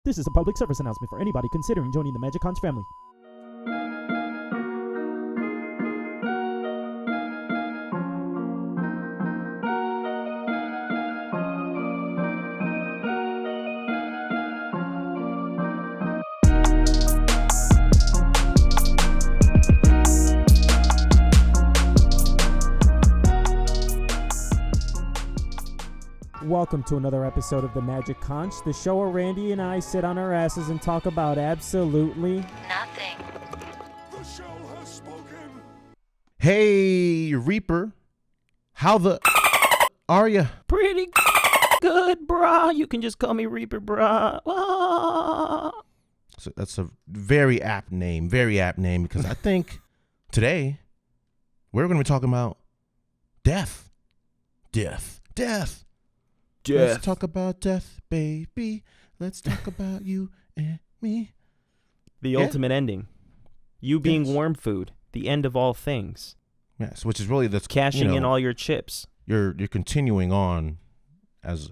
This is a public service announcement for anybody considering joining the Magic Conch family. Welcome to another episode of the Magic Conch, the show where Randy and I sit on our asses and talk about absolutely nothing. The show has spoken. Hey, Reaper. How the are you? Pretty good, brah. You can just call me Reaper, brah. Ah. So that's a very apt name because I think today we're going to be talking about death. Let's talk about death, baby. Let's talk about you and me. The ultimate ending. You being worm food. The end of all things. Yes, which is really that's cashing in all your chips. You're continuing on as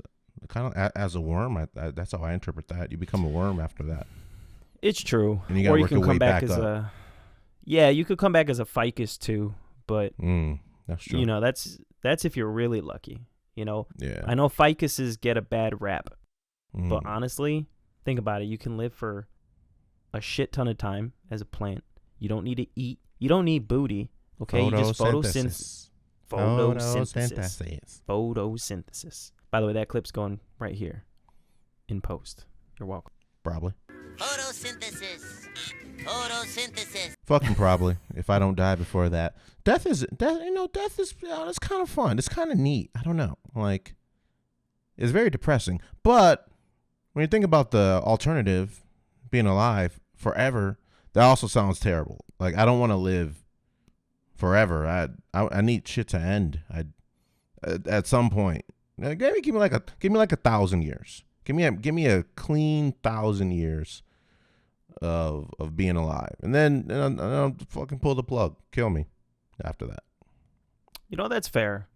as a worm. That's how I interpret that. You become a worm after that. It's true. And you gotta work your way back as up. you could come back as a ficus too, but that's true. you know that's if you're really lucky. You know, yeah. I know ficuses get a bad rap, but honestly, think about it. You can live for a shit ton of time as a plant. You don't need to eat. You don't need booty. Okay, you just photosynthesis. By the way, that clip's going right here in post. You're welcome. Probably. Photosynthesis. Fucking probably. If I don't die before that. Death is it's kind of fun. It's kind of neat. I don't know. Like, it's very depressing. But when you think about the alternative, being alive forever, that also sounds terrible. Like, I don't want to live forever. I need shit to end. At some point. Give me like 1,000 years. Give me a clean 1,000 years of being alive, and then I'll fucking pull the plug, kill me after that. You know, that's fair.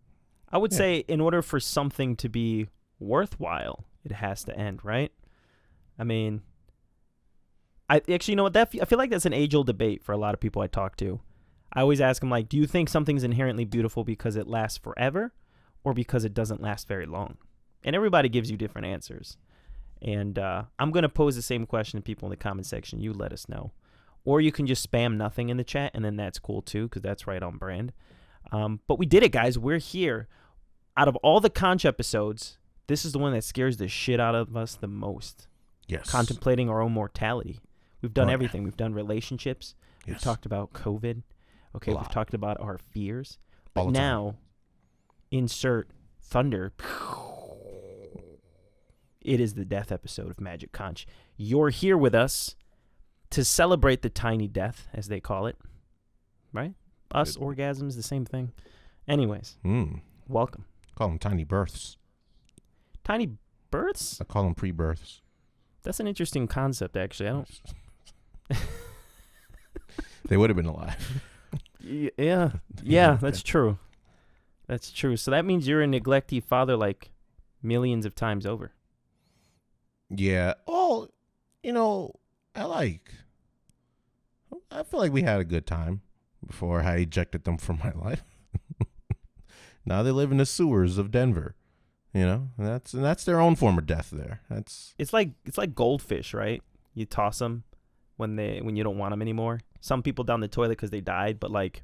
I would say in order for something to be worthwhile, it has to end, right? I mean, I actually, you know what? I feel like that's an age-old debate for a lot of people I talk to. I always ask them, like, do you think something's inherently beautiful because it lasts forever, or because it doesn't last very long? And everybody gives you different answers. And I'm going to pose the same question to people in the comment section. You let us know. Or you can just spam nothing in the chat, and then that's cool too, because that's right on brand. But we did it, guys. We're here. Out of all the Conch episodes, this is the one that scares the shit out of us the most. Yes. Contemplating our own mortality. We've done everything. We've done relationships. Yes. We've talked about COVID. Okay, we've talked about our fears. All But the time. now, insert thunder. It is the death episode of Magic Conch. You're here with us to celebrate the tiny death, as they call it. Right? Us, orgasms, the same thing. Anyways, welcome. Call them tiny births. Tiny births? I call them pre-births. That's an interesting concept, actually. I don't... They would have been alive. Yeah, that's true. That's true. So that means you're a neglectee father like millions of times over. Yeah. Oh, I feel like we had a good time before I ejected them from my life. Now they live in the sewers of Denver. And that's their own form of death there. It's like goldfish, right? You toss them when you don't want them anymore. Some people down the toilet because they died, but like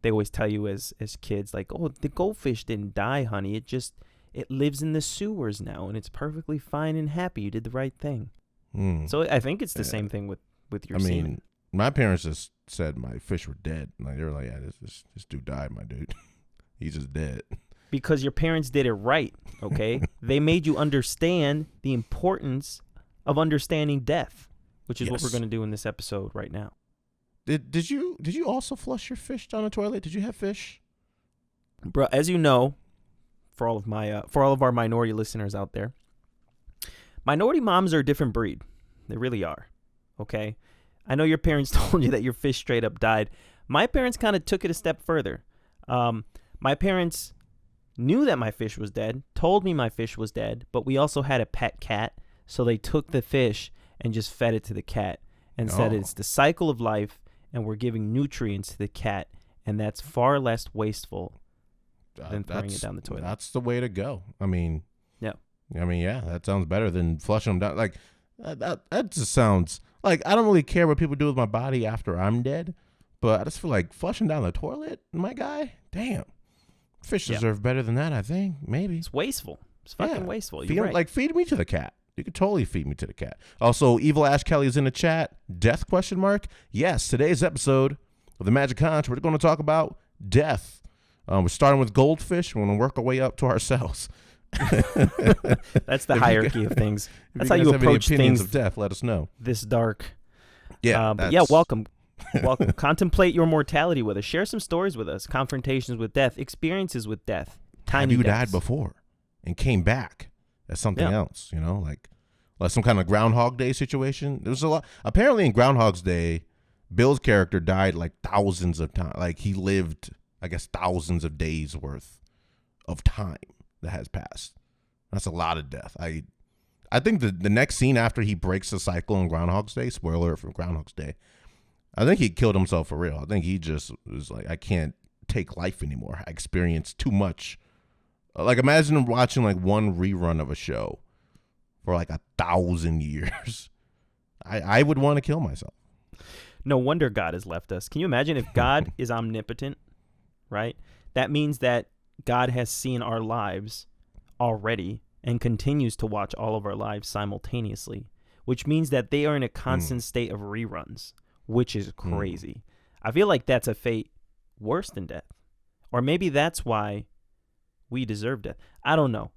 they always tell you as kids, like, oh, the goldfish didn't die, honey. It lives in the sewers now, and it's perfectly fine and happy. You did the right thing. So I think it's the same thing with your semen. I mean, my parents just said my fish were dead. Like, they were like, yeah, this dude died, my dude. He's just dead. Because your parents did it right, okay? They made you understand the importance of understanding death, which is what we're going to do in this episode right now. Did you also flush your fish down the toilet? Did you have fish? Bro, as you know, for all of our minority listeners out there, minority moms are a different breed. They really are. Okay? I know your parents told you that your fish straight up died. My parents kind of took it a step further. My parents knew that my fish was dead, told me my fish was dead, but we also had a pet cat, so they took the fish and just fed it to the cat and said Oh. it's the cycle of life and we're giving nutrients to the cat, and that's far less wasteful than throwing it down the toilet. That's the way to go. I mean, Yeah. That sounds better than flushing them down. Like, that just sounds like I don't really care what people do with my body after I'm dead, but I just feel like flushing down the toilet, my guy, damn. Fish deserve better than that, I think. Maybe. It's wasteful. It's fucking wasteful. Feed, You're right. Like, feed me to the cat. You could totally feed me to the cat. Also, Evil Ash Kelly is in the chat. Death, question mark? Yes, today's episode of the Magic Conch, we're going to talk about death. We're starting with goldfish. We're going to work our way up to ourselves. That's the hierarchy of things. That's how you you guys have any approach opinions things of death, let us know. this dark. Yeah. But yeah, welcome. Welcome. Contemplate your mortality with us. Share some stories with us. Confrontations with death. Experiences with death. Have Tiny you deaths. died before and came back as something else, like some kind of Groundhog Day situation? There's a lot. Apparently in Groundhog's Day, Bill's character died like thousands of times. Like he lived, I guess, thousands of days worth of time that has passed. That's a lot of death. I think the next scene after he breaks the cycle on Groundhog's Day, spoiler for Groundhog's Day, I think he killed himself for real. I think he just was like, I can't take life anymore. I experienced too much. Like, imagine watching like one rerun of a show for like 1,000 years. I would want to kill myself. No wonder God has left us. Can you imagine if God is omnipotent, right? That means that God has seen our lives already and continues to watch all of our lives simultaneously, which means that they are in a constant state of reruns, which is crazy. I feel like that's a fate worse than death. Or maybe that's why we deserve death. I don't know.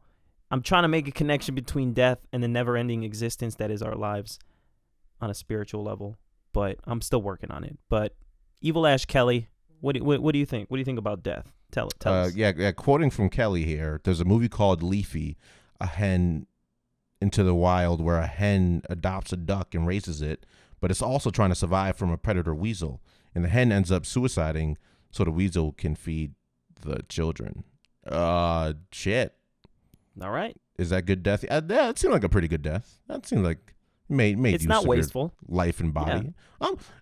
I'm trying to make a connection between death and the never-ending existence that is our lives on a spiritual level, but I'm still working on it. But Evil Ash Kelly, what do you think? What do you think about death? Tell us. Yeah, quoting from Kelly here, there's a movie called Leafy, A Hen into the Wild, where a hen adopts a duck and raises it, but it's also trying to survive from a predator weasel. And the hen ends up suiciding so the weasel can feed the children. Shit. All right. Is that good death? Yeah, that seemed like a pretty good death. That seemed like made It's use not of your wasteful. life and body.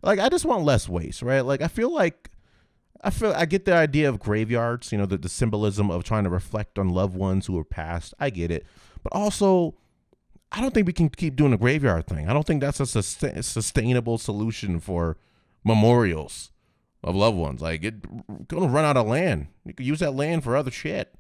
Like, I just want less waste, right? Like, I get the idea of graveyards, the symbolism of trying to reflect on loved ones who are passed. I get it. But also, I don't think we can keep doing the graveyard thing. I don't think that's a sustainable solution for memorials of loved ones. Like, it's going to run out of land. You could use that land for other shit.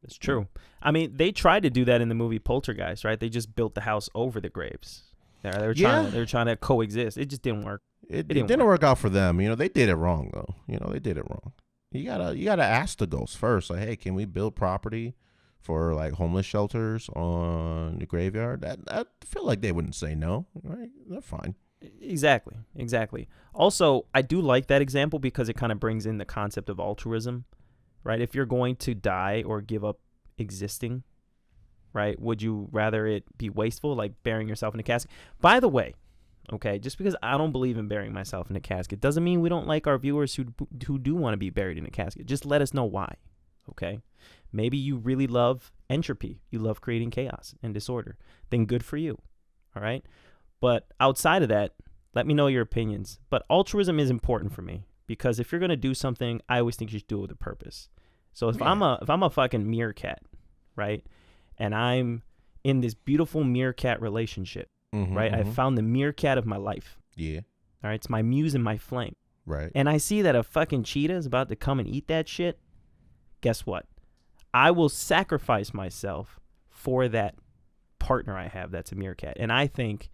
It's true. I mean, they tried to do that in the movie Poltergeist, right? They just built the house over the graves. They were trying to coexist. It just didn't work. It didn't work out for them. They did it wrong though. They did it wrong. You gotta ask the ghosts first. Like, hey, can we build property for like homeless shelters on the graveyard? I feel like they wouldn't say no. Right? They're fine. Exactly. Also, I do like that example because it kind of brings in the concept of altruism, right? If you're going to die or give up existing, right, would you rather it be wasteful, like burying yourself in a casket? By the way, okay, just because I don't believe in burying myself in a casket doesn't mean we don't like our viewers who do want to be buried in a casket. Just let us know why, okay? Maybe you really love entropy. You love creating chaos and disorder. Then good for you, all right? But outside of that, let me know your opinions. But altruism is important for me because if you're going to do something, I always think you should do it with a purpose. So if I'm a fucking meerkat, right, and I'm in this beautiful meerkat relationship, right? I found the meerkat of my life. Yeah. All right. It's my muse and my flame. Right. And I see that a fucking cheetah is about to come and eat that shit. Guess what? I will sacrifice myself for that partner I have that's a meerkat. And I think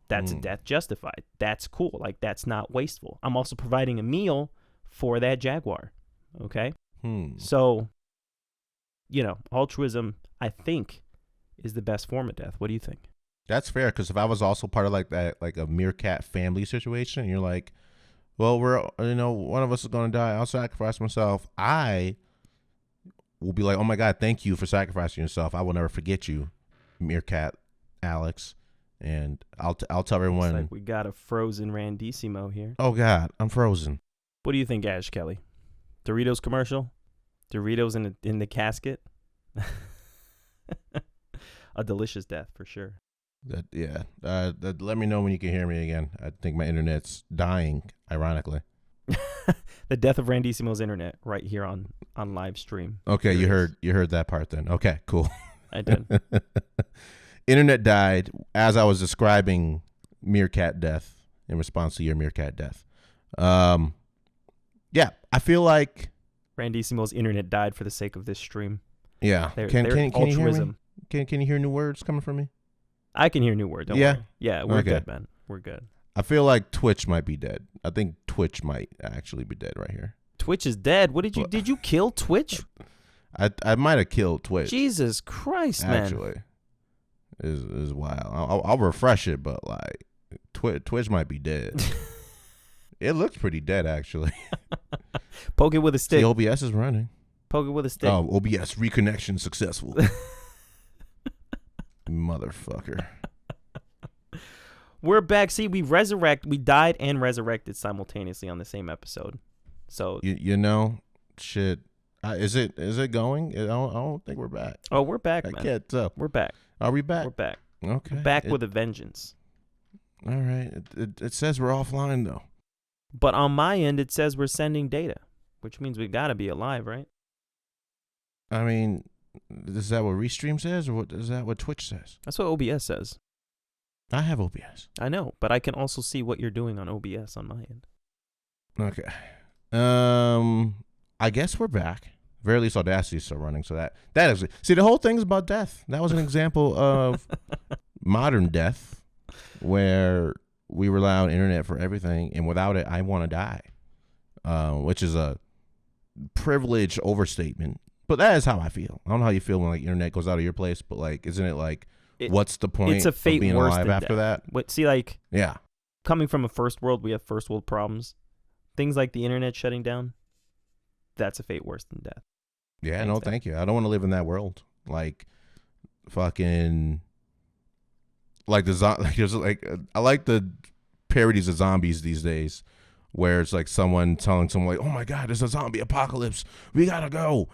that's a death justified. That's cool. Like, that's not wasteful. I'm also providing a meal for that jaguar. Okay. So, altruism, I think, is the best form of death. What do you think? That's fair, because if I was also part of like that, like a meerkat family situation, and you're like, well, we're, one of us is going to die. I'll sacrifice myself. I will be like, oh my God, thank you for sacrificing yourself. I will never forget you, meerkat Alex. And I'll tell everyone. It's like we got a frozen Randissimo here. Oh God, I'm frozen. What do you think, Ash Kelly? Doritos commercial? Doritos in the casket? A delicious death for sure. Let me know when you can hear me again. I think my internet's dying, ironically. The death of Randissimo's internet right here on live stream. Okay, you heard that part then. Okay, cool. I did. Internet died as I was describing meerkat death in response to your meerkat death. Yeah, I feel like Randissimo's internet died for the sake of this stream. Yeah. Can you hear me? Can you hear new words coming from me? I can hear new words. Don't worry. Yeah, we're Okay. good, man. We're good. I feel like Twitch might be dead. I think Twitch might actually be dead right here. Twitch is dead. What did you kill Twitch? I might have killed Twitch. Jesus Christ, man. Actually, is wild. I'll refresh it, but like Twitch might be dead. It looks pretty dead, actually. Poke it with a stick. The OBS is running. Poke it with a stick. Oh, OBS reconnection successful. Motherfucker. We're back. See, we died and resurrected simultaneously on the same episode. So you know, shit. Is it going? I don't think we're back. Oh, we're back, man. I can't tell. We're back. Are we back? We're back. Okay. We're back with a vengeance. All right. It says we're offline though. But on my end, it says we're sending data, which means we got to be alive, right? I mean, is that what Restream says, or is that what Twitch says? That's what OBS says. I have OBS. I know, but I can also see what you're doing on OBS on my end. Okay. I guess we're back. Very least Audacity is still running, so that is see, the whole thing's about death. That was an example of modern death, where we rely on internet for everything, and without it, I want to die, which is a privileged overstatement. But that is how I feel. I don't know how you feel when like internet goes out of your place, but like, isn't it like, what's the point? It's a fate of being worse alive than after death. that? See, like, Yeah. coming from a first world, we have first world problems. Things like the internet shutting down, that's a fate worse than death. Yeah, no, thank you. I don't want to live in that world. Like, fucking, like I like the parodies of zombies these days, where it's like someone telling someone like, "Oh my God, there's a zombie apocalypse. We gotta go,"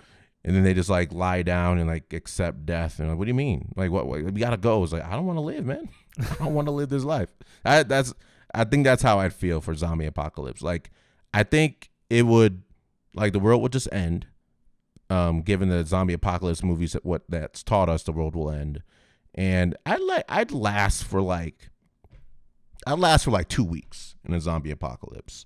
and then they just like lie down and like accept death. And like, what do you mean? Like, what? We gotta go? It's like, I don't want to live, man. I don't want to live this life. I think that's how I'd feel for zombie apocalypse. Like, I think it would, like, the world would just end. Given the zombie apocalypse movies, that's taught us the world will end, and I'd last for like 2 weeks in a zombie apocalypse,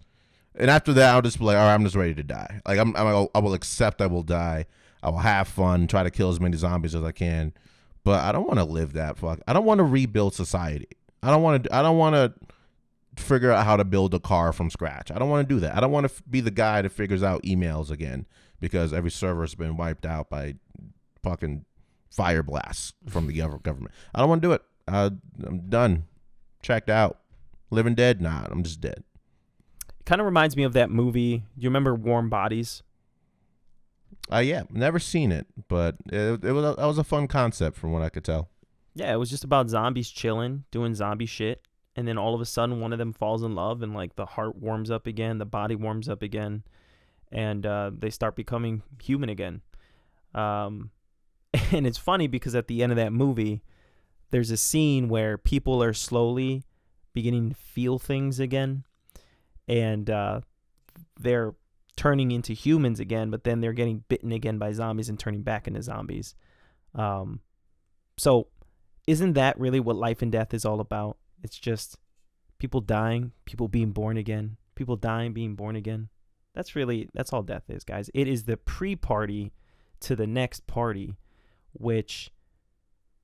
and after that I'll just be like, all right, I'm just ready to die. Like I will accept I will die. I will have fun, try to kill as many zombies as I can, but I don't want to live that I don't want to rebuild society. I don't want to figure out how to build a car from scratch. I don't want to do that. I don't want to be the guy that figures out emails again, because every server has been wiped out by fucking fire blasts from the government. I don't want to do it. I'm done. Checked out. Living dead? Nah, I'm just dead. It kind of reminds me of that movie. Do you remember Warm Bodies? Yeah, never seen it, but that was a fun concept from what I could tell. Yeah, it was just about zombies chilling, doing zombie shit, and then all of a sudden one of them falls in love, and like the heart warms up again, the body warms up again, and they start becoming human again. And it's funny because at the end of that movie, there's a scene where people are slowly beginning to feel things again, and they're turning into humans again, but then they're getting bitten again by zombies and turning back into zombies. So isn't that really what life and death is all about? It's just people dying, people being born again, people dying, being born again. That's all death is, guys. It is the pre-party to the next party, which,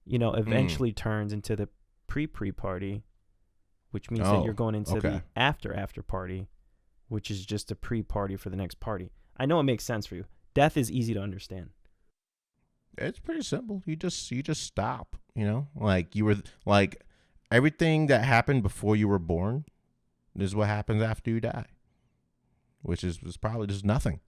eventually turns into the pre-party, which means that you're going into the after party, which is just a pre-party for the next party. I know it makes sense for you. Death is easy to understand. It's pretty simple. You just stop, like you were like everything that happened before you were born is what happens after you die, which is probably just nothing.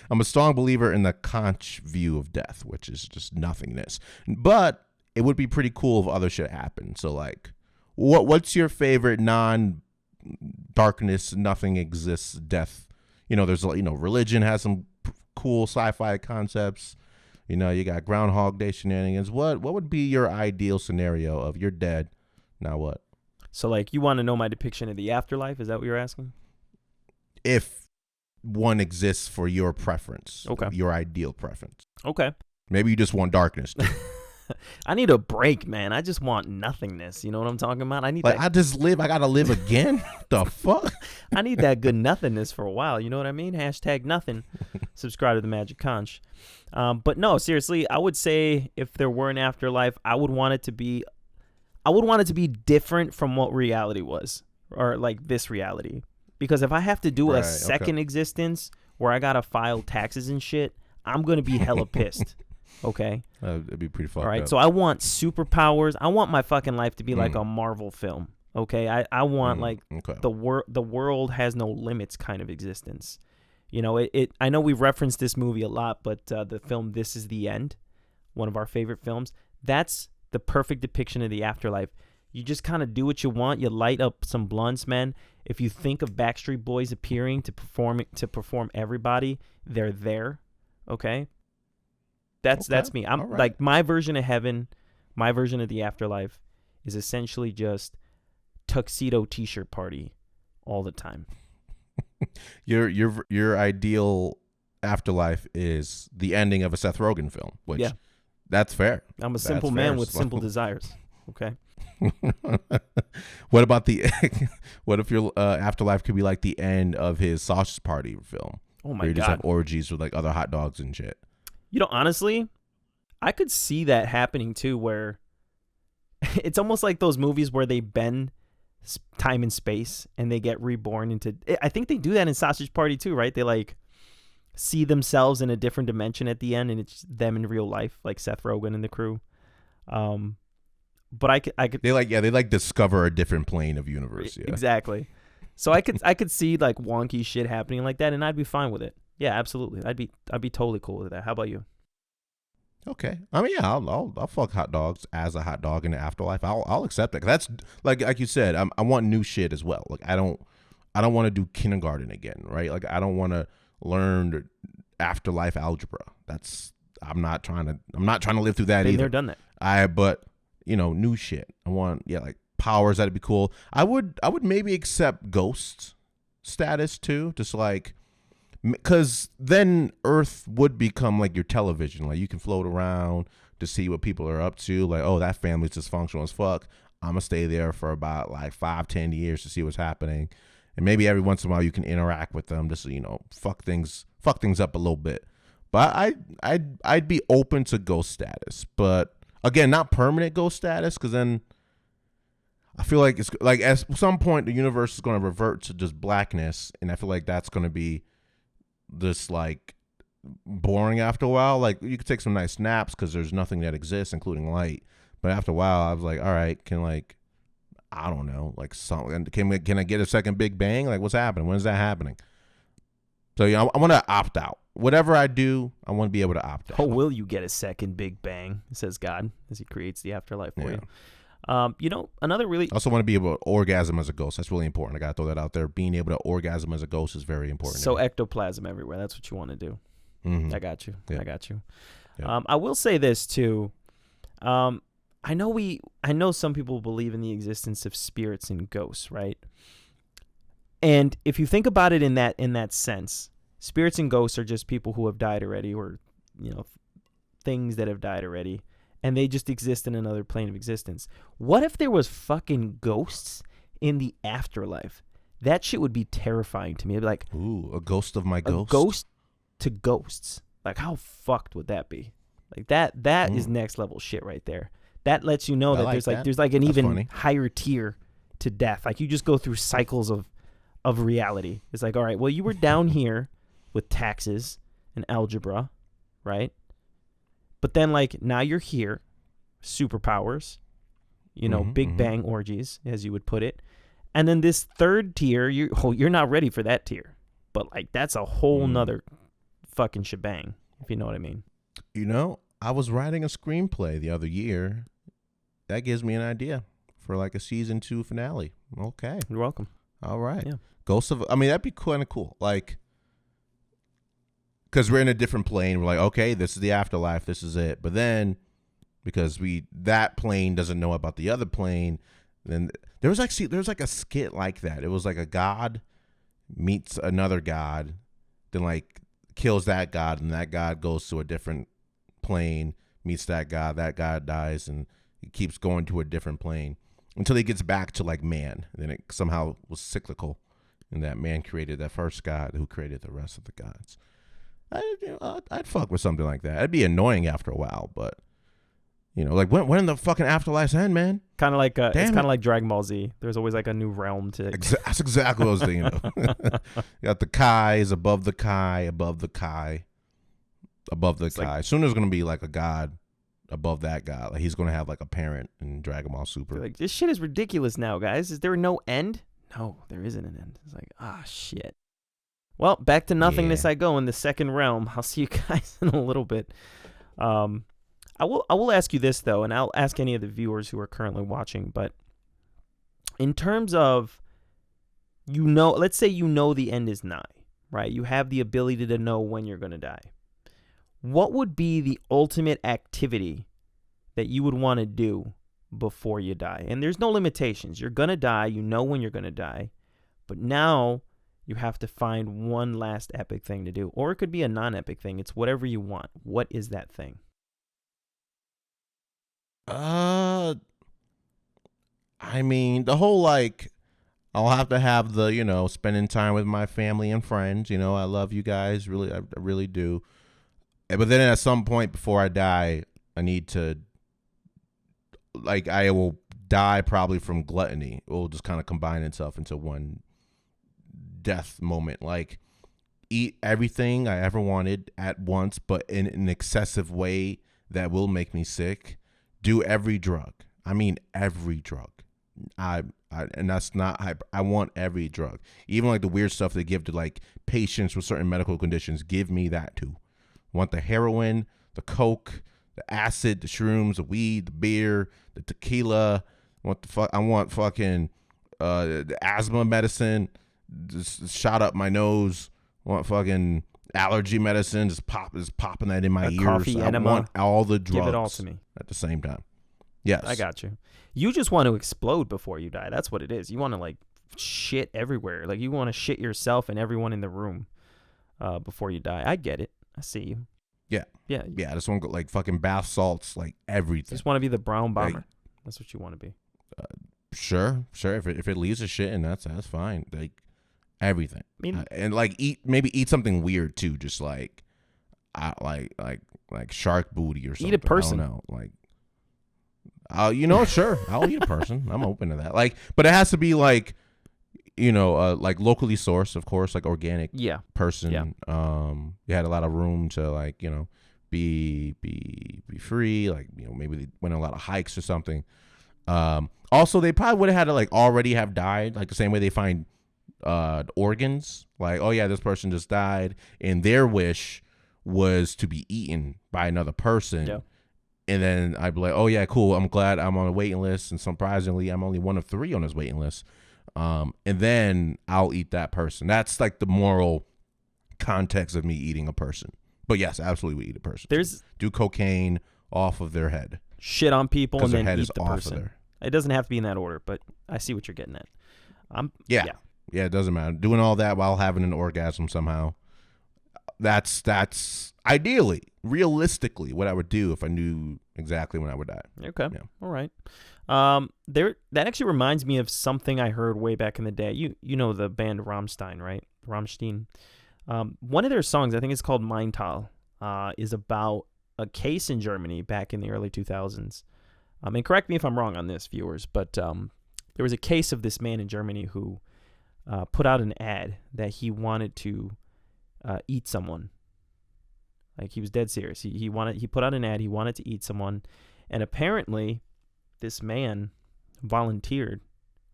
I'm a strong believer in the Conch view of death, which is just nothingness. But it would be pretty cool if other shit happened. So like, what's your favorite non-darkness, nothing exists death? There's religion has some cool sci-fi concepts. You know, you got Groundhog Day shenanigans. What would be your ideal scenario of you're dead? Now what? So, like, you want to know my depiction of the afterlife? Is that what you're asking? If one exists for your preference, Okay. your ideal preference. Okay. Maybe you just want darkness. Too. I need a break, man. I just want nothingness. You know what I'm talking about? I need Like, that. I just live. I got to live again? The fuck? I need that good nothingness for a while. You know what I mean? Hashtag nothing. Subscribe to the Magic Conch. But no, seriously, I would say if there were an afterlife, I would want it to be different from what reality was, or like this reality. Because if I have to do a second existence where I gotta file taxes and shit, I'm gonna be hella pissed. Okay. It'd be pretty fucked All right. up. So I want superpowers. I want my fucking life to be like a Marvel film. Okay. I want like the world has no limits kind of existence. You know, I know we've referenced this movie a lot, but the film This Is the End, one of our favorite films, that's the perfect depiction of the afterlife. You just kind of do what you want. You light up some blunts, man. If you think of Backstreet Boys appearing to perform everybody, they're there. Okay? That's me. I'm like, my version of heaven, my version of the afterlife is essentially just tuxedo t-shirt party all the time. Your ideal afterlife is the ending of a Seth Rogen film, which that's fair. I'm a simple man with simple desires. Okay. What about what if your afterlife could be like the end of his Sausage Party film? Oh my where you God. just have orgies with like other hot dogs and shit. You know, honestly, I could see that happening too, where it's almost like those movies where they bend time and space and they get reborn into. I think they do that in Sausage Party too, right? They like see themselves in a different dimension at the end, and it's them in real life, like Seth Rogen and the crew. But I could. They like discover a different plane of universe. Yeah. Exactly. So I could see like wonky shit happening like that, and I'd be fine with it. Yeah, absolutely. I'd be totally cool with that. How about you? Okay. I mean, yeah, I'll fuck hot dogs as a hot dog in the afterlife. I'll accept it. That's like you said. I want new shit as well. Like I don't want to do kindergarten again, right? Like I don't want to learn afterlife algebra. I'm not trying to live through that either. Been there, done that. But you know, new shit. I want like powers. That'd be cool. I would maybe accept ghost status too, just like. Because then Earth would become like your television. Like you can float around to see what people are up to. Like, oh, that family's dysfunctional as fuck. I'm going to stay there for about like 5-10 years to see what's happening. And maybe every once in a while you can interact with them just, you know, fuck things up a little bit. But I'd be open to ghost status. But again, not permanent ghost status, because then I feel like it's like at some point the universe is going to revert to just blackness. And I feel like that's going to be this like boring after a while. Like you could take some nice naps because there's nothing that exists, including light. But after a while, I was like, all right, can like, I don't know, like something. Can I get a second Big Bang? Like what's happening? When is that happening? So yeah, I want to opt out. Whatever I do, I want to be able to opt out. Oh, will you get a second Big Bang? Says God as He creates the afterlife for you. You know, another really. I also want to be able to orgasm as a ghost. That's really important. I got to throw that out there. Being able to orgasm as a ghost is very important. So ectoplasm everywhere. That's what you want to do. Mm-hmm. I got you. Yeah. I got you. Yeah. I will say this too. I know some people believe in the existence of spirits and ghosts, right? And if you think about it in that sense, spirits and ghosts are just people who have died already, or you know, things that have died already. And they just exist in another plane of existence. What if there was fucking ghosts in the afterlife? That shit would be terrifying to me. I'd be like, ooh, a ghost of my ghost. A ghost to ghosts. Like, how fucked would that be? Like that is next level shit right there. That lets you know that there's like an even higher tier to death. Like you just go through cycles of reality. It's like, all right, well, you were down here with taxes and algebra, right? But then, like, now you're here, superpowers, you know, Big Bang orgies, as you would put it. And then this third tier, you're not ready for that tier. But, like, that's a whole nother fucking shebang, if you know what I mean. You know, I was writing a screenplay the other year. That gives me an idea for, like, a season 2 finale. Okay. You're welcome. All right. Yeah. Ghosts of, I mean, that'd be kind of cool. Like, because we're in a different plane. We're like, okay, this is the afterlife. This is it. But then because that plane doesn't know about the other plane, then there was like a skit like that. It was like a god meets another god, then like kills that god, and that god goes to a different plane, meets that god dies, and he keeps going to a different plane until he gets back to like man. And then it somehow was cyclical, and that man created that first god who created the rest of the gods. I'd fuck with something like that. It'd be annoying after a while, but like when the fucking afterlife end, man. Kind of like it's kind of like Dragon Ball Z. There's always like a new realm to. That's exactly what I was thinking of. You got the Kais above the Kai, above the Kai, above the Kai. Like, soon there's gonna be like a god above that god. Like he's gonna have like a parent in Dragon Ball Super. Like, this shit is ridiculous now, guys. Is there no end? No, there isn't an end. It's like, shit. Well, back to nothingness I go in the second realm. I'll see you guys in a little bit. I will ask you this, though, and I'll ask any of the viewers who are currently watching, but in terms of, let's say the end is nigh, right? You have the ability to know when you're going to die. What would be the ultimate activity that you would want to do before you die? And there's no limitations. You're going to die. You know when you're going to die. But now you have to find one last epic thing to do. Or it could be a non-epic thing. It's whatever you want. What is that thing? I mean, the whole like, I'll have to have the, spending time with my family and friends. I love you guys, really, I really do. But then at some point before I die, I need to, like, I will die probably from gluttony. It will just kind of combine itself into one death moment. Like, eat everything I ever wanted at once, but in an excessive way that will make me sick. Do every drug. I mean, every drug. And that's not hyper. I want every drug. Even like the weird stuff they give to like patients with certain medical conditions. Give me that too. I want the heroin, the coke, the acid, the shrooms, the weed, the beer, the tequila. I want fucking the asthma medicine. Just shot up my nose. I want fucking allergy medicine, just popping that in my ears. Coffee enema. I want all the drugs. Give it all to me at the same time. Yes, I got you. You just want to explode before you die. That's what it is. You want to like shit everywhere. Like you want to shit yourself and everyone in the room before you die. I get it. I see you. Yeah. I just want to go like fucking bath salts, like everything. Just want to be the brown bomber. Like, that's what you want to be. Sure. If it leaves a shit, and that's fine. Like. Everything. I mean, and like eat something weird too, just like shark booty or something. Eat a person. I don't know. Sure, I'll eat a person. I'm open to that. Like, but it has to be like, like locally sourced, of course, like organic. Yeah. Person. Yeah. You had a lot of room to like, be free. Like, maybe they went on a lot of hikes or something. Also, they probably would have had to like already have died, like the same way they find organs. Like, oh yeah, this person just died, and their wish was to be eaten by another person. Yeah. And then I'd be like, oh yeah, cool, I'm glad I'm on a waiting list, and surprisingly I'm only one of 3 on this waiting list. And then I'll eat that person. That's like the moral context of me eating a person. But yes, absolutely, we eat a person. Do cocaine off of their head, shit on people, and then head eat is the off person. Of their... It doesn't have to be in that order, but I see what you're getting at. Yeah, it doesn't matter. Doing all that while having an orgasm somehow. That's ideally, realistically, what I would do if I knew exactly when I would die. Okay. Yeah. All right. That actually reminds me of something I heard way back in the day. You know the band Rammstein, right? Rammstein. One of their songs, I think it's called Maintal, is about a case in Germany back in the early 2000s. And correct me if I'm wrong on this, viewers, but there was a case of this man in Germany who put out an ad that he wanted to eat someone. Like, he was dead serious. He put out an ad. He wanted to eat someone, and apparently, this man volunteered,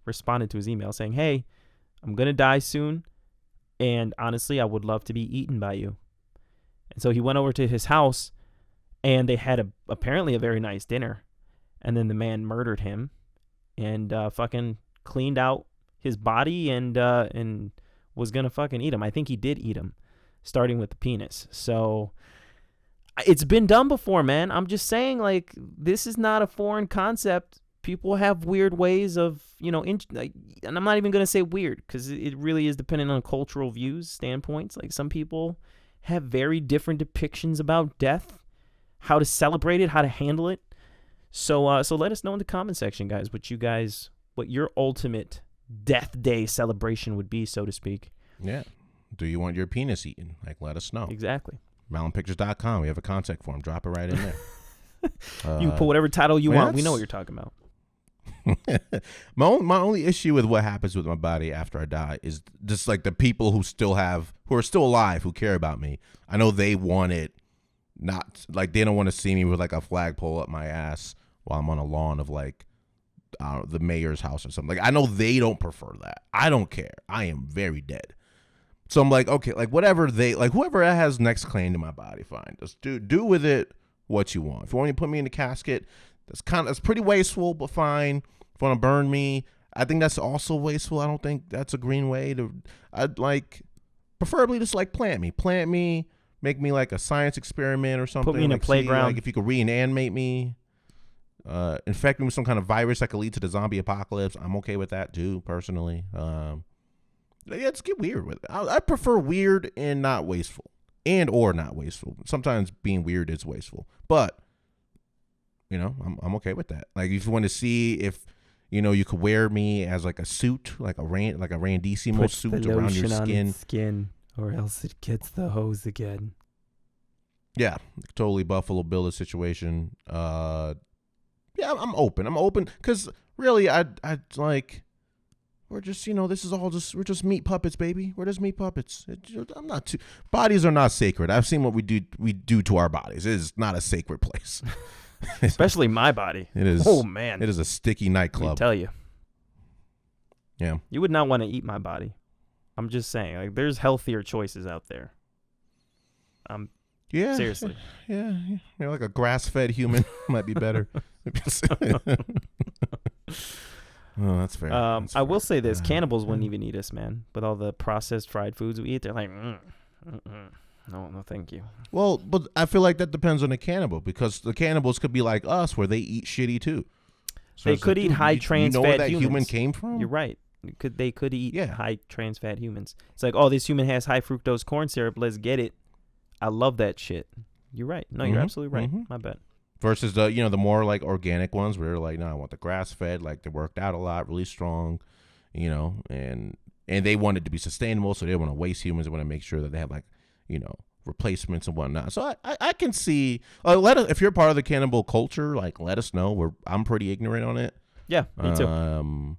responded to his email saying, "Hey, I'm gonna die soon, and honestly, I would love to be eaten by you." And so he went over to his house, and they had apparently a very nice dinner, and then the man murdered him, and fucking cleaned out his body and was gonna fucking eat him. I think he did eat him. starting with the penis. So it's been done before, man. I'm just saying, like, this is not a foreign concept. People have weird ways of, and I'm not even going to say weird because it really is dependent on cultural views, standpoints. Like, some people have very different depictions about death, how to celebrate it, how to handle it. So let us know in the comment section, guys, what your ultimate death day celebration would be, so to speak. Yeah. Do you want your penis eaten? Like, let us know. Exactly. MalumPictures.com. We have a contact form. Drop it right in there. You can put whatever title you want. We know what you're talking about. My only issue with what happens with my body after I die is just like the people who are still alive, who care about me. I know they want it not like they don't want to see me with like a flagpole up my ass while I'm on a lawn of like the mayor's house or something. Like, I know they don't prefer that. I don't care. I am very dead. So I'm like, okay, like whatever whoever has next claim to my body, fine. Just do with it what you want. If you want me to put me in the casket, that's pretty wasteful, but fine. If you want to burn me, I think that's also wasteful. I don't think that's a green way to. I'd like preferably just like plant me, make me like a science experiment or something. Put me in a playground. Like if you could reanimate me, infect me with some kind of virus that could lead to the zombie apocalypse. I'm okay with that too, personally. Yeah, let's get weird with it. I prefer weird and not wasteful, or not wasteful. Sometimes being weird is wasteful, but I'm okay with that. Like, if you want to see if you could wear me as like a suit, like a Randissimo suit around your skin, or else it gets the hose again. Yeah, totally Buffalo Bill situation. Yeah, I'm open. Because really, I like. We're just, this is all we're just meat puppets, baby. We're just meat puppets. Bodies are not sacred. I've seen what we do to our bodies. It is not a sacred place. Especially my body. It is. Oh, man. It is a sticky nightclub. Let me tell you. Yeah. You would not want to eat my body. I'm just saying. Like, there's healthier choices out there. Yeah. Seriously. Yeah. Like a grass-fed human might be better. Oh, that's fair. I will say this: cannibals wouldn't even eat us, man. With all the processed fried foods we eat, they're like, no, thank you. Well, but I feel like that depends on the cannibal, because the cannibals could be like us, where they eat shitty too. So they could eat high trans fat humans. You know where that humans. human came from? You're right. They could eat high trans fat humans. It's like, oh, this human has high fructose corn syrup. Let's get it. I love that shit. You're right. No, you're absolutely right. My bad. Versus the the more like organic ones where they're like, no, I want the grass fed, like they worked out a lot, really strong, and they want it to be sustainable, so they don't want to waste humans. They want to make sure that they have like replacements and whatnot. So I can see if you're part of the cannibal culture, like let us know. I'm pretty ignorant on it. Yeah, me too.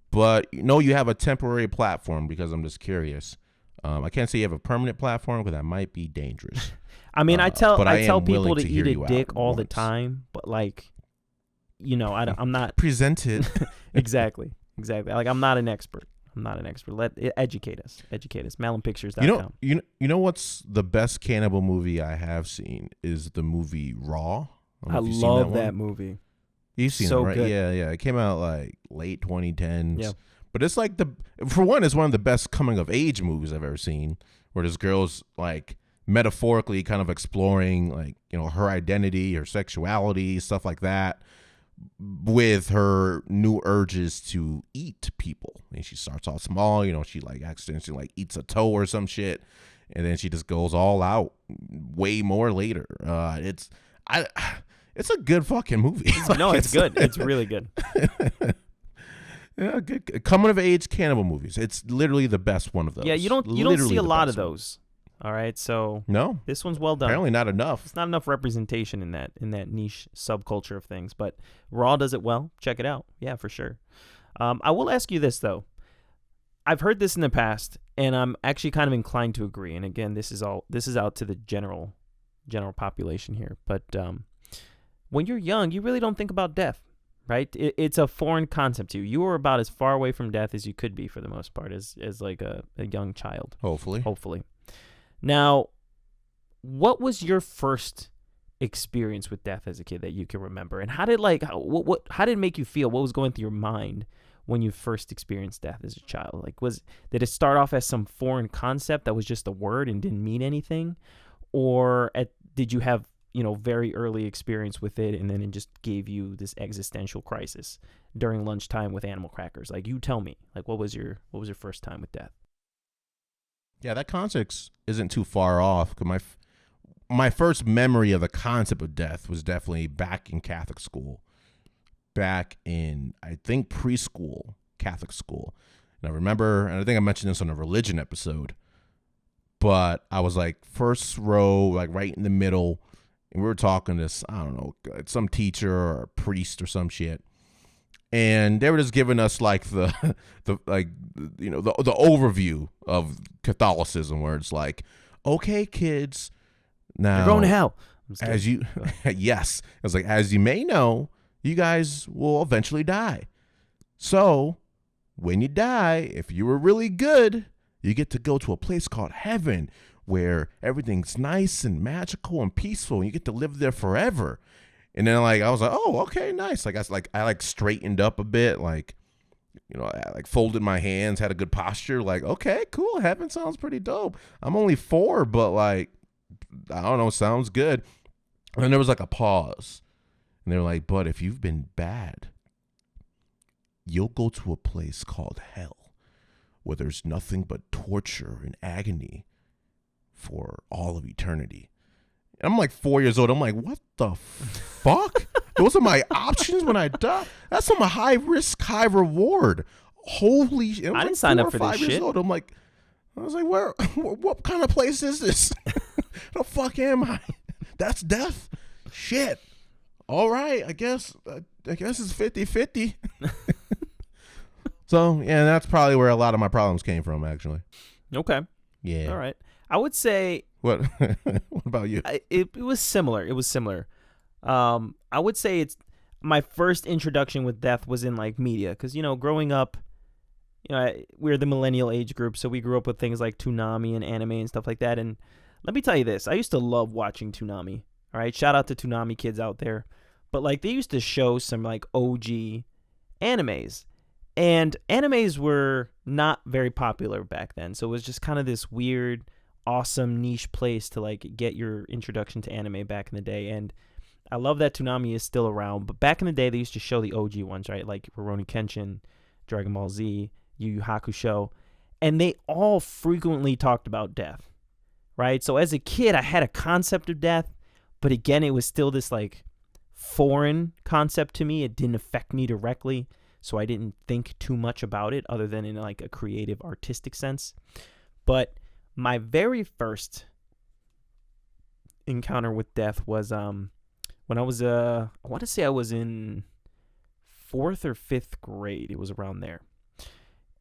But you have a temporary platform, because I'm just curious. I can't say you have a permanent platform, because that might be dangerous. I mean, I tell people to eat a dick all the once. time, but like, I'm not presented. Exactly. Like, I'm not an expert. Educate us. MalumPictures.com. You know what's the best cannibal movie I have seen is the movie Raw. I love that movie. You've seen so it, right? Good. Yeah. It came out like late 2010s. Yeah. But it's like it's one of the best coming of age movies I've ever seen, where this girl's like metaphorically kind of exploring like, her identity, her sexuality, stuff like that, with her new urges to eat people. And she starts off small, she like accidentally like eats a toe or some shit, and then she just goes all out way more later. It's a good fucking movie. No, it's good. It's really good. Yeah, good coming of age cannibal movies. It's literally the best one of those. Yeah, you don't see a lot of those. All right, so no, this one's well done. Apparently not enough. It's not enough representation in that niche subculture of things, but Raw does it well. Check it out. Yeah, for sure. I will ask you this though. I've heard this in the past, and I'm actually kind of inclined to agree. And again, this is out to the general population here. But when you're young, you really don't think about death, right? It's a foreign concept to you. You are about as far away from death as you could be for the most part, as like a young child. Hopefully. Now, what was your first experience with death as a kid that you can remember, and how did it make you feel? What was going through your mind when you first experienced death as a child? Like, did it start off as some foreign concept that was just a word and didn't mean anything? Or did you have, very early experience with it, and then it just gave you this existential crisis during lunchtime with animal crackers? Like, you tell me, like, what was your first time with death? Yeah, that context isn't too far off. 'Cause my first memory of the concept of death was definitely back in Catholic school, back in, I think, preschool Catholic school. And I remember, and I think I mentioned this on a religion episode, but I was like first row, like right in the middle, and we were talking to this, I don't know, some teacher or a priest or some shit. And they were just giving us like the overview of Catholicism, where it's like, okay, kids, now You're going to hell. as you, yes, it was like, as you may know, you guys will eventually die. So when you die, if you were really good, you get to go to a place called heaven, where everything's nice and magical and peaceful, and you get to live there forever. And then I was like, oh, okay, nice. I straightened up a bit, I folded my hands, had a good posture. Like, okay, cool. Heaven sounds pretty dope. I'm only 4, but I don't know, sounds good. And then there was like a pause, and they were like, but if you've been bad, you'll go to a place called hell, where there's nothing but torture and agony for all of eternity. And I'm like 4 years old. I'm like, what the fuck? Those are my options when I die? That's some high risk, high reward. Holy shit. I didn't sign up for this shit. Old. I was like, what kind of place is this? The fuck am I? That's death? Shit. All right. I guess it's 50-50. So, yeah, that's probably where a lot of my problems came from, actually. Okay. Yeah. All right. I would say... What? What about you? It was similar. It was similar. I would say it's my first introduction with death was in like media, because growing up, we're the millennial age group, so we grew up with things like Toonami and anime and stuff like that. And let me tell you this: I used to love watching Toonami. All right, shout out to Toonami kids out there, but like they used to show some like OG animes. And animes were not very popular back then, so it was just kind of this weird, awesome niche place to like get your introduction to anime back in the day. And I love that Toonami is still around, but back in the day they used to show the OG ones, right? Like Rurouni Kenshin, Dragon Ball Z, Yu Yu Hakusho, and they all frequently talked about death, right? So as a kid, I had a concept of death, but again, it was still this like foreign concept to me. It didn't affect me directly, so I didn't think too much about it other than in like a creative, artistic sense. But my very first encounter with death was when I was I want to say I was in 4th or 5th grade. It was around there.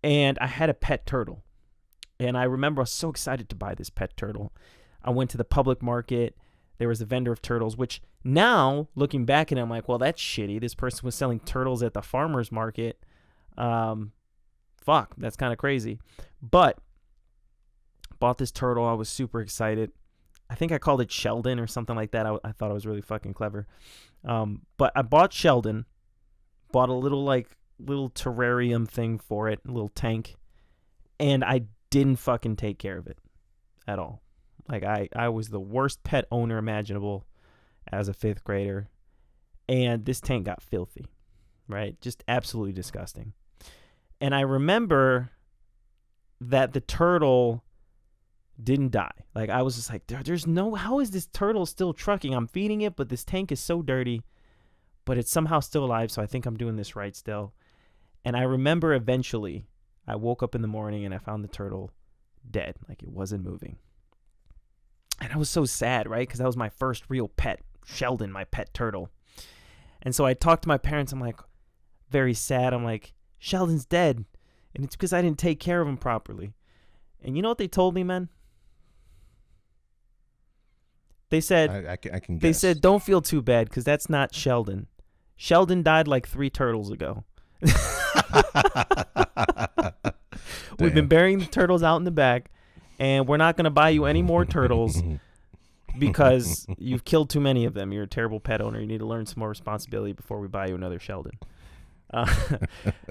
And I had a pet turtle. And I remember I was so excited to buy this pet turtle. I went to the public market. There was a vendor of turtles, which now, looking back at it, I'm like, well, that's shitty. This person was selling turtles at the farmer's market. Fuck, that's kind of crazy. But bought this turtle. I was super excited. I think I called it Sheldon or something like that. I thought I was really fucking clever. But I bought Sheldon. Bought a little terrarium thing for it, a little tank. And I didn't fucking take care of it at all. Like, I was the worst pet owner imaginable as a 5th grader. And this tank got filthy, right? Just absolutely disgusting. And I remember that the turtle didn't die. Like, I was just like, there's no, how is this turtle still trucking? I'm feeding it, but this tank is so dirty, but it's somehow still alive, so I think I'm doing this right still. And I remember eventually I woke up in the morning and I found the turtle dead. Like, it wasn't moving. And I was so sad, right? Because that was my first real pet, Sheldon, my pet turtle. And so I talked to my parents. I'm like, very sad. I'm like, Sheldon's dead. And it's because I didn't take care of him properly. And you know what they told me, man? They said, I can guess. They said, don't feel too bad because that's not Sheldon. Sheldon died like 3 turtles ago. We've been burying the turtles out in the back, and we're not going to buy you any more turtles because you've killed too many of them. You're a terrible pet owner. You need to learn some more responsibility before we buy you another Sheldon. Uh,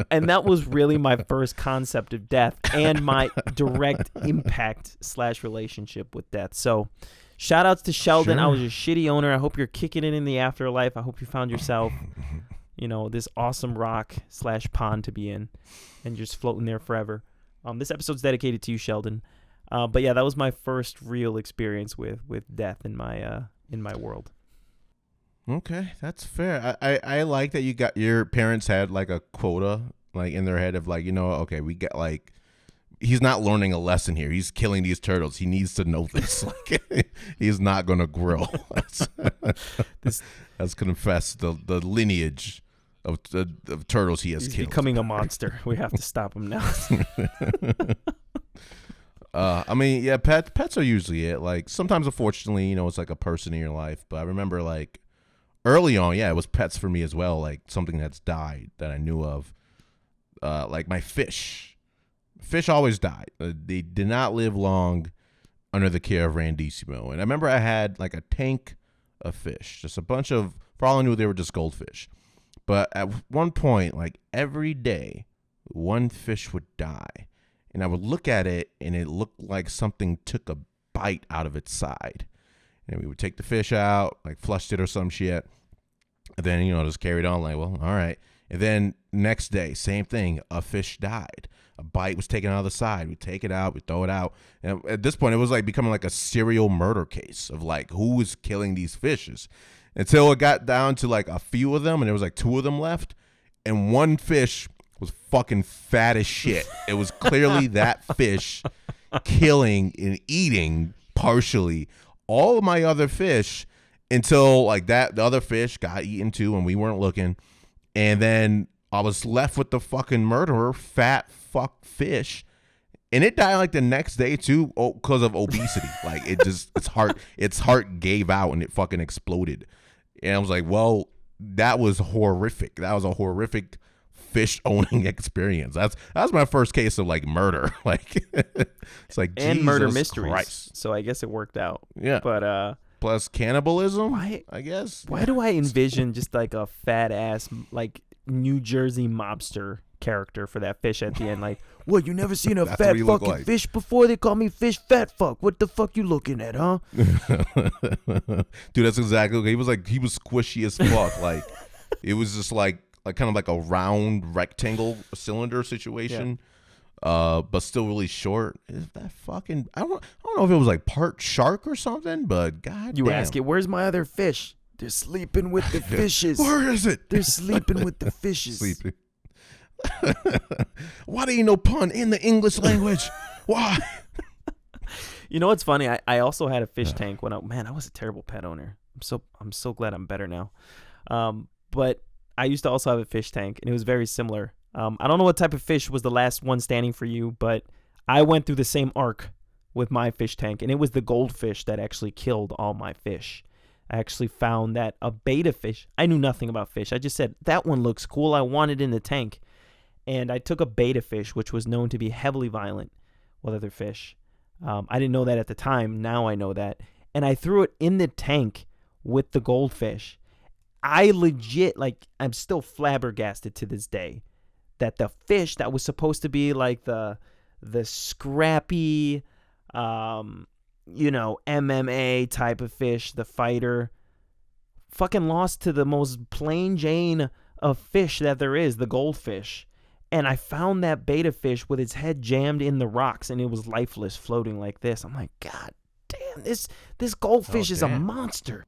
and that was really my first concept of death and my direct impact / relationship with death. So shout outs to Sheldon. Sure. I was a shitty owner. I hope you're kicking it in the afterlife. I hope you found yourself, this awesome rock / pond to be in and just floating there forever. This episode's dedicated to you, Sheldon. But yeah, that was my first real experience with death in my world. Okay, that's fair. I like that you got your parents had like a quota like in their head of like, okay, we get like he's not learning a lesson here. He's killing these turtles. He needs to know this. Like he's not gonna grill. Let's confess the lineage of turtles he has He's killed. becoming a monster. We have to stop him now. I mean, yeah, pets are usually it. Like sometimes, unfortunately, it's like a person in your life. But I remember like early on, yeah, it was pets for me as well. Like something that's died that I knew of. Like my fish. Fish always died. They did not live long under the care of Randissimo. And I remember I had like a tank of fish, just a bunch of. For all I knew, they were just goldfish. But at one point, like every day, one fish would die. And I would look at it, and it looked like something took a bite out of its side. And we would take the fish out, like flushed it or some shit. And then, just carried on like, well, all right. And then next day, same thing. A fish died. A bite was taken out of the side. We take it out. We throw it out. And at this point, it was like becoming like a serial murder case of like who was killing these fishes. Until it got down to like a few of them, and there was like 2 of them left. And one fish was fucking fat as shit. It was clearly that fish killing and eating partially all of my other fish until like the other fish got eaten too, and we weren't looking. And then I was left with the fucking murderer, fat fuck fish. And it died like the next day too because of obesity. Like its heart gave out and it fucking exploded. And I was like, well, that was horrific. That was a horrific fish owning experience. That's my first case of like murder. Like it's like and Jesus murder mysteries. Christ. So I guess it worked out. Yeah. But plus cannibalism. Why? I guess. Why do I envision just like a fat ass like New Jersey mobster character for that fish at the end? Like, what? You never seen a That's fat what he looked fucking like. fish before? They call me fish fat fuck. What the fuck you looking at, huh? Dude, that's exactly. He was squishy as fuck. Like it was just like kind of like a round rectangle cylinder situation. But still really short. Is that fucking? I don't know if it was like part shark or something, but god. You ask it, where's my other fish? They're sleeping with the fishes. Where is it? They're sleeping with the fishes. Sleeping. Why do you know pun in the English language? Why? You know what's funny? I also had a fish tank when I was a terrible pet owner. I'm so glad I'm better now. But I used to also have a fish tank, and it was very similar. I don't know what type of fish was the last one standing for you, but I went through the same arc with my fish tank, and it was the goldfish that actually killed all my fish. I actually found that a betta fish, I knew nothing about fish. I just said, that one looks cool. I want it in the tank. And I took a betta fish, which was known to be heavily violent with other fish. I didn't know that at the time. Now I know that. And I threw it in the tank with the goldfish. I legit, I'm still flabbergasted to this day that the fish that was supposed to be like the scrappy, MMA type of fish, the fighter, fucking lost to the most plain Jane of fish that there is, the goldfish. And I found that betta fish with its head jammed in the rocks, and it was lifeless, floating like this. I'm like, God damn, this goldfish is a monster.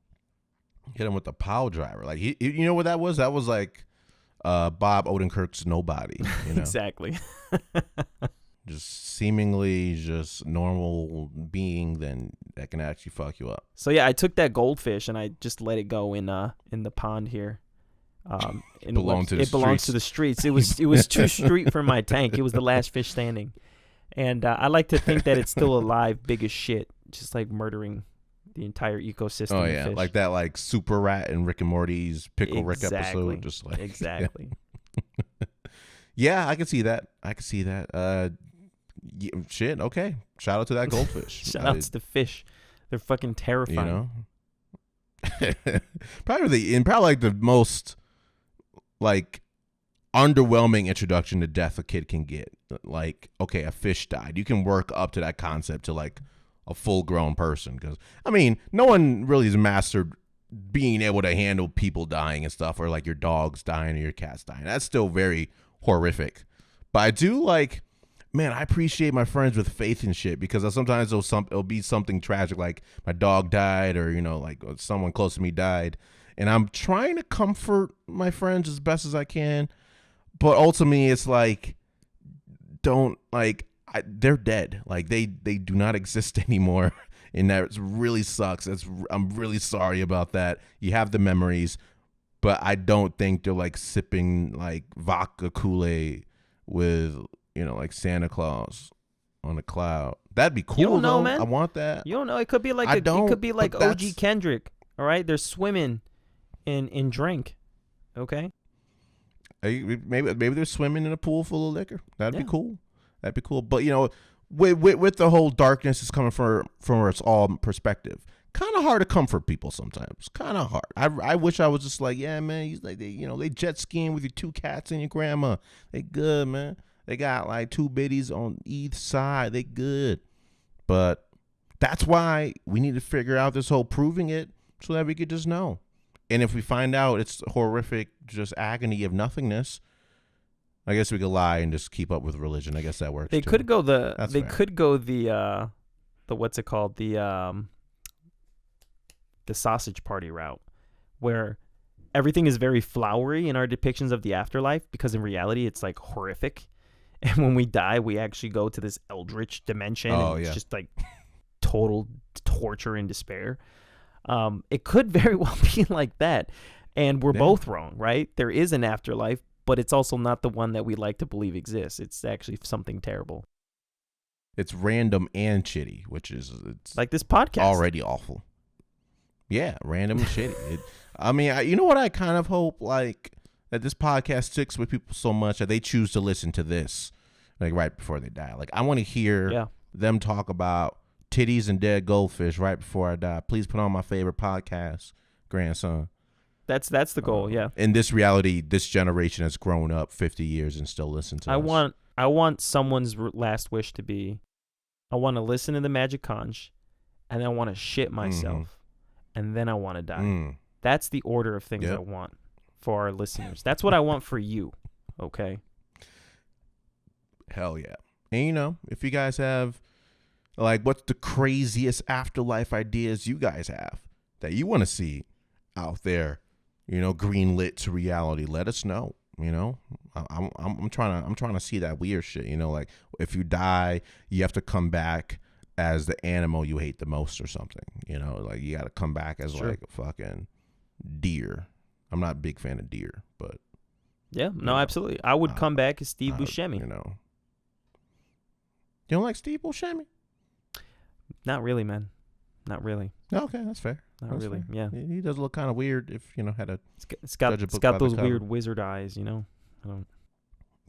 Hit him with the pile driver. Like you know what that was? That was like Bob Odenkirk's Nobody. You know? Exactly. Just seemingly just normal being, then that can actually fuck you up. So yeah, I took that goldfish and I just let it go in the pond here. It belongs to the streets. It was too street for my tank. It was the last fish standing, and I like to think that it's still alive, big as shit, just like murdering the entire ecosystem. Oh of yeah, fish. like that, like Super Rat and Rick and Morty's Pickle Rick episode, just like exactly. Yeah, I can see that. Shit. Okay. Shout out to that goldfish. Shout out to the fish. They're fucking terrifying. Probably like the most like underwhelming introduction to death a kid can get. Like, okay, a fish died. You can work up to that concept to like a full grown person. Because, I mean, no one really has mastered being able to handle people dying and stuff, or like your dogs dying or your cats dying. That's still very horrific. But I do like, man, I appreciate my friends with faith and shit, because sometimes it'll be something tragic, like my dog died, or, you know, like someone close to me died. And I'm trying to comfort my friends as best as I can. But ultimately, it's like, they're dead. Like, they do not exist anymore. And that really sucks. I'm really sorry about that. You have the memories, but I don't think they're like sipping like vodka Kool-Aid with, you know, like Santa Claus on a cloud. That'd be cool. You don't know, though. man. I want that. You don't know. It could be like it could be like OG Kendrick. All right, they're swimming in drink. Okay. Maybe they're swimming in a pool full of liquor. That'd be cool. That'd be cool. But, you know, with the whole darkness is coming from its all perspective. Kind of hard to comfort people sometimes. Kind of hard. I wish I was just like, yeah, man. They jet skiing with your 2 cats and your grandma. They good, man. They got like 2 biddies on each side. They good. But that's why we need to figure out this whole proving it so that we could just know. And if we find out it's horrific, just agony of nothingness, I guess we could lie and just keep up with religion. I guess that works. They too. could go the what's it called, the sausage party route, where everything is very flowery in our depictions of the afterlife, because in reality it's like horrific. And when we die, we actually go to this eldritch dimension. It's just like total torture and despair. It could very well be like that. And we're both wrong, right? There is an afterlife, but it's also not the one that we like to believe exists. It's actually something terrible. It's random and shitty, which is like this podcast. Already awful. Yeah, random and shitty. You know what I kind of hope, like, that this podcast sticks with people so much that they choose to listen to this, like, right before they die. Like, I want to hear them talk about titties and dead goldfish right before I die. Please put on my favorite podcast, grandson. That's the goal, yeah. In this reality, this generation has grown up 50 years and still listen to us. I want someone's last wish to be, I want to listen to the Magic Conch, and then I want to shit myself, and then I want to die. That's the order of things I want for our listeners. That's what I want for you, okay? Hell yeah. And, you know, if you guys have, like, what's the craziest afterlife ideas you guys have that you want to see out there, you know, greenlit to reality, let us know. You know, I'm trying to see that weird shit. You know, like, if you die, you have to come back as the animal you hate the most or something. You know, like, you got to come back as like a fucking deer. I'm not a big fan of deer, but absolutely. I would come back as Steve Buscemi. You know, you don't like Steve Buscemi? Not really, man. Not really. Okay, that's fair. Not really. Fair. Yeah, he does look kind of weird. If you know how to, it's got those weird wizard eyes. You know, I don't.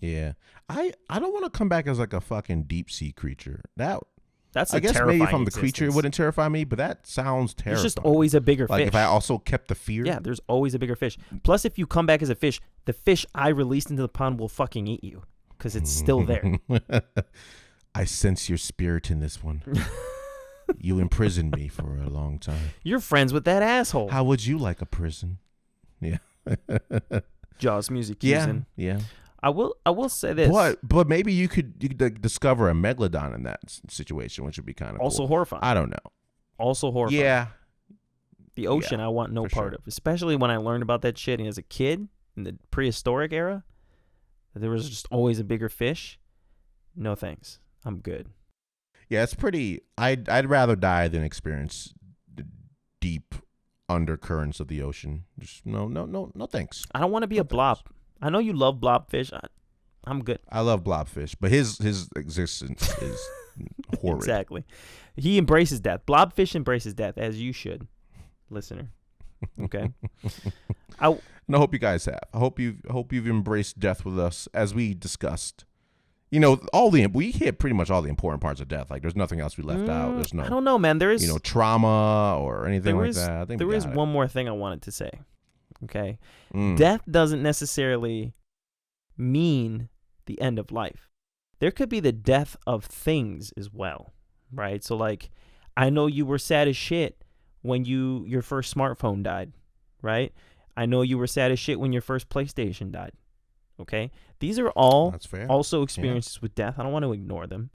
Yeah, I don't want to come back as like a fucking deep sea creature. That's I guess maybe if I'm the creature, it wouldn't terrify me, but that sounds terrifying. There's just always a bigger fish. Like if I also kept the fear. Yeah, there's always a bigger fish. Plus, if you come back as a fish, the fish I released into the pond will fucking eat you because it's still there. I sense your spirit in this one. You imprisoned me for a long time. You're friends with that asshole. How would you like a prison? Yeah. Jaws music. Yeah. I will say this. But maybe you could discover a megalodon in that situation, which would be kind of also cool. horrifying. I don't know. Also horrifying. Yeah. The ocean, I want no part of, especially when I learned about that shit as a kid in the prehistoric era. That there was just always a bigger fish. No thanks. I'm good. Yeah, it's pretty. I'd rather die than experience the deep undercurrents of the ocean. Just no thanks. I don't want to be a blob. I know you love blobfish. I'm good. I love blobfish, but his existence is horrid. Exactly. He embraces death. Blobfish embraces death, as you should, listener. Okay. I hope you guys have. I hope you've embraced death with us, as we discussed. You know, we hit pretty much all the important parts of death. Like, there's nothing else we left out. There's no. I don't know, man. There is, trauma or anything like that. I think there is one more thing I wanted to say. Okay, Mm. Death doesn't necessarily mean the end of life. There could be the death of things as well, right? So like, I know you were sad as shit when your first smartphone died, right? I know you were sad as shit when your first PlayStation died. Okay? These are all That's fair. also experiences with death. I don't want to ignore them.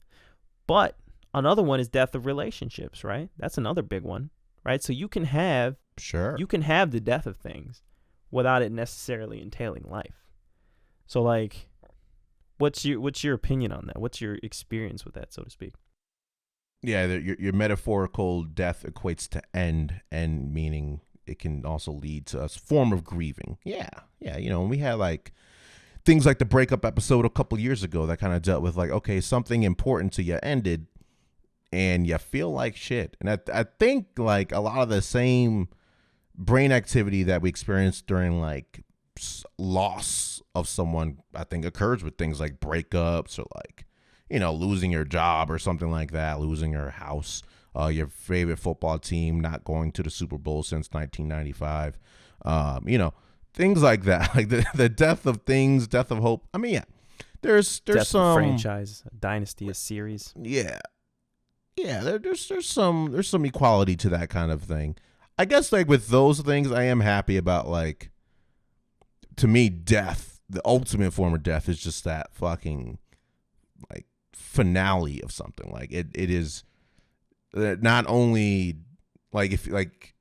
But another one is death of relationships, right? That's another big one, right? So you can have the death of things without it necessarily entailing life. So like, what's your opinion on that? What's your experience with that, so to speak? Yeah, your metaphorical death equates to end meaning it can also lead to a form of grieving. Yeah. You know, we had like things like the breakup episode a couple years ago that kind of dealt with like, okay, something important to you ended and you feel like shit. And I think like a lot of the same brain activity that we experienced during like loss of someone, I think occurs with things like breakups or like, you know, losing your job or something like that, losing your house, your favorite football team not going to the Super Bowl since 1995, you know, things like that, like the death of things, death of hope. I mean, yeah, there's death some of franchise, a dynasty, a series. Yeah, there's some equality to that kind of thing. I guess like with those things, I am happy about like, to me, death, the ultimate form of death is just that fucking like finale of something. Like it is not only like if like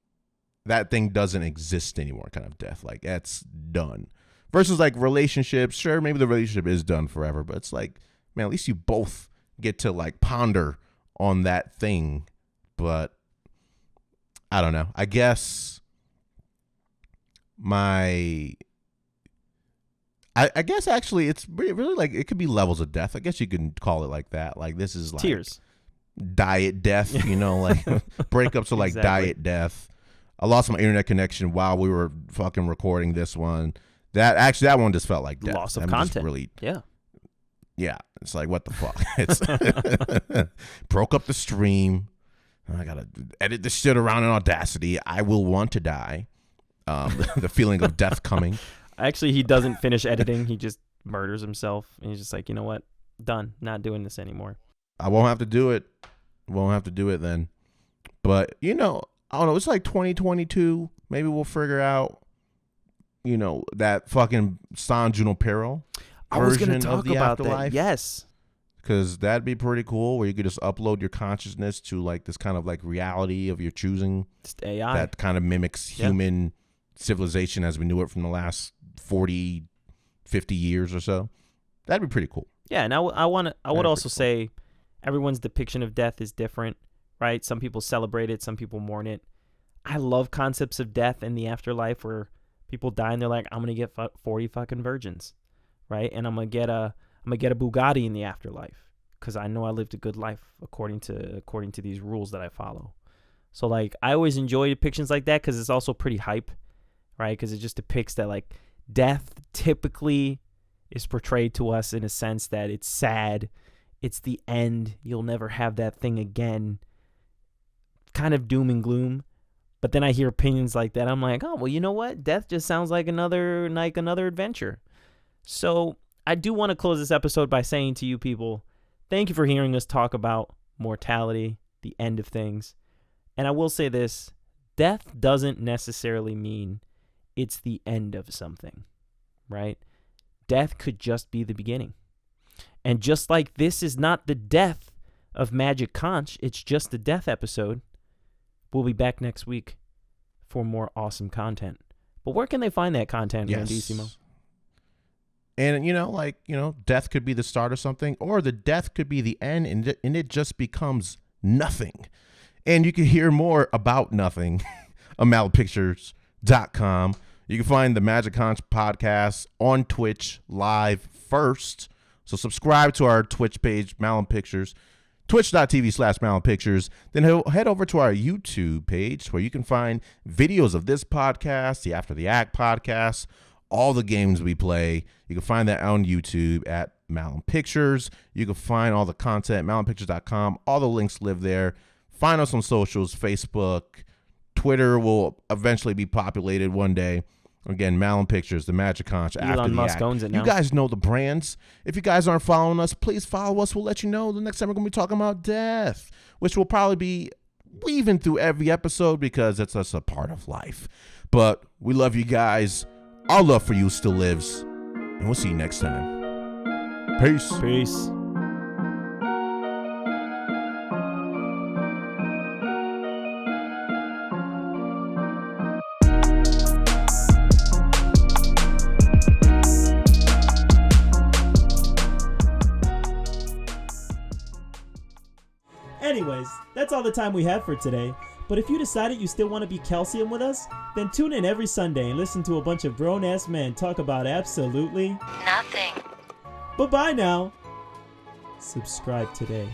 that thing doesn't exist anymore kind of death, like that's done, versus like relationships. Sure, maybe the relationship is done forever, but it's like, man, at least you both get to like ponder on that thing. But I don't know, I guess I guess actually it's really like it could be levels of death. I guess you can call it like that. Like this is like tears, diet death, you know, like breakups are like Exactly. diet death. I lost my internet connection while we were fucking recording this one. That one just felt like death. loss of I'm just content. really, Yeah. it's like what the fuck. It's broke up the stream. I gotta edit this shit around in Audacity. I will want to die. The feeling of death coming. Actually, he doesn't finish editing. He just murders himself. And he's just like, you know what? Done. Not doing this anymore. I won't have to do it. Won't have to do it then. But, you know, I don't know. It's like 2022. Maybe we'll figure out, you know, that fucking San Junipero I was version going to talk of the about afterlife. that. Yes. Because that'd be pretty cool, where you could just upload your consciousness to like this kind of like reality of your choosing. Just AI. That kind of mimics human civilization as we knew it from the last 40, 50 years or so. That'd be pretty cool. Yeah, and I would also cool. say everyone's depiction of death is different, right? Some people celebrate it, some people mourn it. I love concepts of death and the afterlife where people die and they're like, I'm gonna get 40 fucking virgins, right? And I'm gonna get a Bugatti in the afterlife because I know I lived a good life according to these rules that I follow. So like, I always enjoy depictions like that because it's also pretty hype, right? Because it just depicts that like death typically is portrayed to us in a sense that it's sad, it's the end, you'll never have that thing again, kind of doom and gloom. But then I hear opinions like that, I'm like, oh well, you know what, death just sounds like another adventure. So I do want to close this episode by saying to you people, thank you for hearing us talk about mortality, the end of things. And I will say this, death doesn't necessarily mean it's the end of something, right? Death could just be the beginning. And just like this is not the death of Magic Conch, it's just the death episode, we'll be back next week for more awesome content. But where can they find that content, Randissimo? And, death could be the start of something, or the death could be the end, and it just becomes nothing. And you can hear more about nothing on malpictures.com. You can find the Magic Conch podcast on Twitch live first. So subscribe to our Twitch page, Malum Pictures, twitch.tv/Malum Pictures. Then head over to our YouTube page where you can find videos of this podcast, the After the Act podcast, all the games we play. You can find that on YouTube at Malum Pictures. You can find all the content at malumpictures.com. All the links live there. Find us on socials, Facebook, Twitter will eventually be populated one day. Again, Malum Pictures, the Magic Conch. After Elon the Musk act. owns it now. You guys know the brands. If you guys aren't following us, please follow us. We'll let you know the next time we're going to be talking about death, which will probably be weaving through every episode because it's just a part of life. But we love you guys. Our love for you still lives. And we'll see you next time. Peace. Peace. Anyways, that's all the time we have for today. But if you decided you still want to be calcium with us, then tune in every Sunday and listen to a bunch of grown-ass men talk about absolutely Nothing. Bye-bye now. Subscribe today.